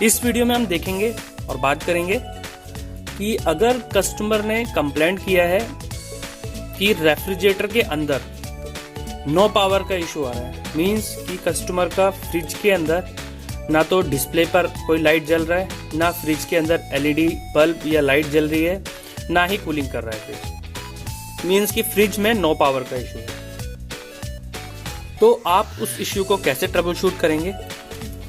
इस वीडियो में हम देखेंगे और बात करेंगे कि अगर कस्टमर ने कंप्लेंट किया है कि रेफ्रिजरेटर के अंदर नो पावर का इशू आ रहा है, मींस कि कस्टमर का फ्रिज के अंदर ना तो डिस्प्ले पर कोई लाइट जल रहा है, ना फ्रिज के अंदर एलईडी बल्ब या लाइट जल रही है, ना ही कूलिंग कर रहा है फ्रिज, मींस कि फ्रिज में नो पावर का इशू है। तो आप उस इश्यू को कैसे ट्रबल शूट करेंगे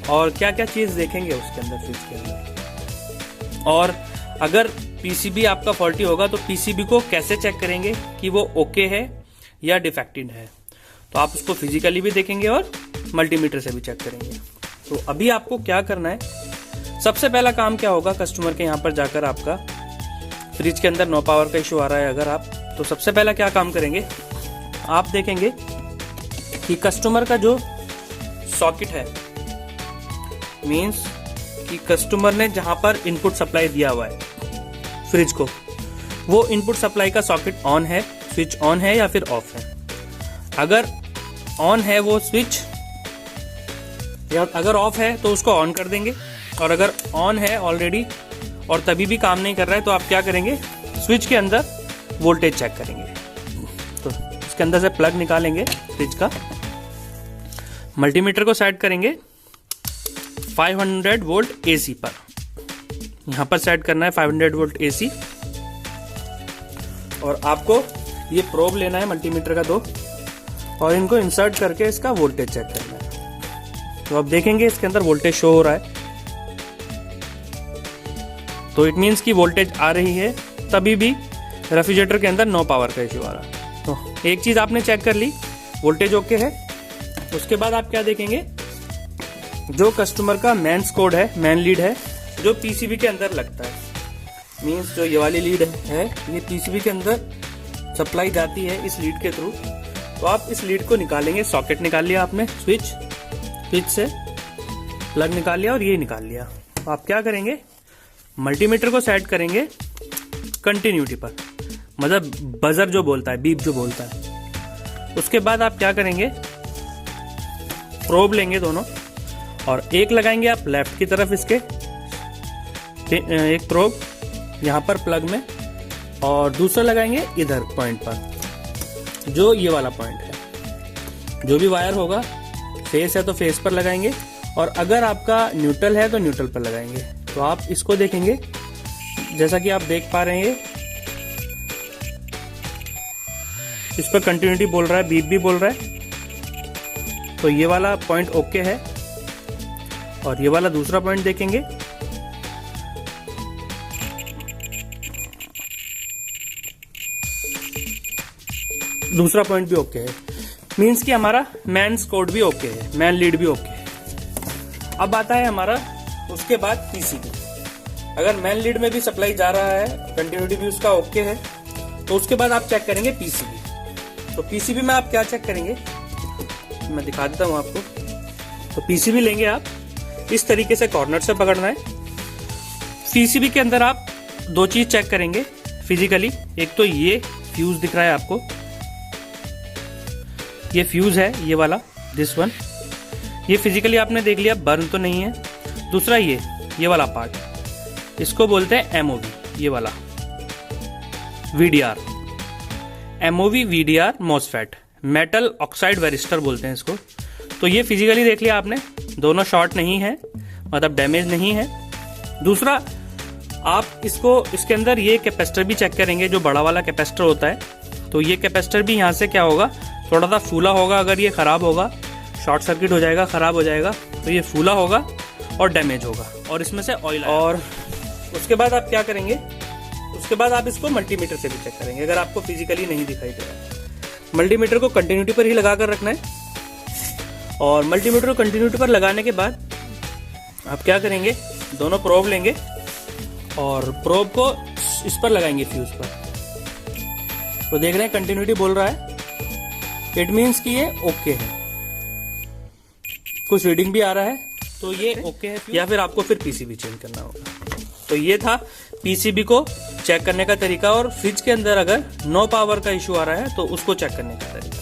और क्या क्या चीज देखेंगे उसके अंदर, फ्रिज के अंदर। और अगर पीसीबी आपका फॉल्टी होगा तो पीसीबी को कैसे चेक करेंगे कि वो ओके है या डिफेक्टेड है। तो आप उसको फिजिकली भी देखेंगे और मल्टीमीटर से भी चेक करेंगे। तो अभी आपको क्या करना है, सबसे पहला काम क्या होगा, कस्टमर के यहाँ पर जाकर आपका फ्रिज के अंदर नो पावर का इशू आ रहा है अगर आप, तो सबसे पहला क्या काम करेंगे, आप देखेंगे कि कस्टमर का जो सॉकेट है, मींस कि कस्टमर ने जहां पर इनपुट सप्लाई दिया हुआ है फ्रिज को, वो इनपुट सप्लाई का सॉकेट ऑन है, स्विच ऑन है या फिर ऑफ है। अगर ऑन है वो स्विच, या अगर ऑफ है तो उसको ऑन कर देंगे, और अगर ऑन है ऑलरेडी और तभी भी काम नहीं कर रहा है तो आप क्या करेंगे, स्विच के अंदर वोल्टेज चेक करेंगे। तो इसके अंदर से प्लग निकालेंगे फ्रिज का, मल्टीमीटर को सेट करेंगे 500 वोल्ट एसी पर, यहां पर सेट करना है 500 वोल्ट एसी। और आपको ये प्रोब लेना है मल्टीमीटर का 2, और इनको इंसर्ट करके इसका वोल्टेज चेक करना है। तो आप देखेंगे इसके अंदर वोल्टेज शो हो रहा है, तो इट मीन्स की वोल्टेज आ रही है, तभी भी रेफ्रिजरेटर के अंदर नो पावर का इश्यू आ रहा है। तो एक चीज आपने चेक कर ली, वोल्टेज ओके है। उसके बाद आप क्या देखेंगे, जो कस्टमर का मेंस कोड है, मेन लीड है, जो पीसीबी के अंदर लगता है, मींस जो ये वाली लीड है ये पीसीबी के अंदर सप्लाई जाती है इस लीड के थ्रू। तो आप इस लीड को निकालेंगे, सॉकेट निकाल लिया आपने, स्विच से प्लग निकाल लिया और ये निकाल लिया। तो आप क्या करेंगे, मल्टीमीटर को सेट करेंगे कंटिन्यूटी पर, मतलब बजर जो बोलता है, बीप जो बोलता है। उसके बाद आप क्या करेंगे, प्रोब लेंगे दोनों, और एक लगाएंगे आप लेफ्ट की तरफ इसके, एक प्रोब यहां पर प्लग में, और दूसरा लगाएंगे इधर पॉइंट पर, जो ये वाला पॉइंट है। जो भी वायर होगा, फेस है तो फेस पर लगाएंगे, और अगर आपका न्यूट्रल है तो न्यूट्रल पर लगाएंगे। तो आप इसको देखेंगे, जैसा कि आप देख पा रहे हैं, इस पर कंटिन्यूटी बोल रहा है, बीप भी बोल रहा है। तो ये वाला पॉइंट ओके है, और ये वाला दूसरा पॉइंट देखेंगे, दूसरा पॉइंट भी ओके है, मींस कि हमारा मेंस कोड भी ओके है, मेन लीड भी ओके है। अब आता है हमारा उसके बाद पीसीबी। अगर मेन लीड में भी सप्लाई जा रहा है, कंटिन्यूटी भी उसका ओके है, तो उसके बाद आप चेक करेंगे पीसीबी। तो पीसीबी में आप क्या चेक करेंगे, मैं दिखा देता हूं आपको। तो पीसीबी लेंगे आप, इस तरीके से कॉर्नर से पकड़ना है। पीसीबी के अंदर आप 2 चीज चेक करेंगे फिजिकली, एक तो ये फ्यूज दिख रहा है आपको, ये फ्यूज है ये वाला, दिस वन, ये फिजिकली आपने देख लिया, बर्न तो नहीं है। दूसरा ये वाला पार्ट, इसको बोलते हैं एमओवी, ये वाला VDR, MOV VDR MOSFET, metal oxide varistor बोलते हैं इसको। तो ये फिजिकली देख लिया आपने, दोनों शॉर्ट नहीं है, मतलब डैमेज नहीं है। दूसरा, आप इसको, इसके अंदर ये कैपेसिटर भी चेक करेंगे, जो बड़ा वाला कैपेसिटर होता है। तो ये कैपेसिटर भी यहाँ से क्या होगा, थोड़ा सा फूला होगा। अगर ये खराब होगा, शॉर्ट सर्किट हो जाएगा, खराब हो जाएगा, तो ये फूला होगा और डैमेज होगा, और इसमें से ऑयल। और उसके बाद आप क्या करेंगे, उसके बाद आप इसको मल्टीमीटर से भी चेक करेंगे, अगर आपको फिजिकली नहीं दिखाई दे रहा। मल्टीमीटर को कंटिन्यूटी पर ही लगा कर रखना है, और मल्टीमीटर को कंटिन्यूटी पर लगाने के बाद आप क्या करेंगे, दोनों प्रोब लेंगे और प्रोब को इस पर लगाएंगे, फ्यूज पर। तो देख रहे हैं कंटिन्यूटी बोल रहा है, इट मीन्स कि ये ओके है, कुछ रीडिंग भी आ रहा है, तो ये ओके है। या फिर आपको फिर पीसीबी चेंज करना होगा। तो ये था पीसीबी को चेक करने का तरीका, और फ्रिज के अंदर अगर नो पावर का इश्यू आ रहा है तो उसको चेक करने का तरीका।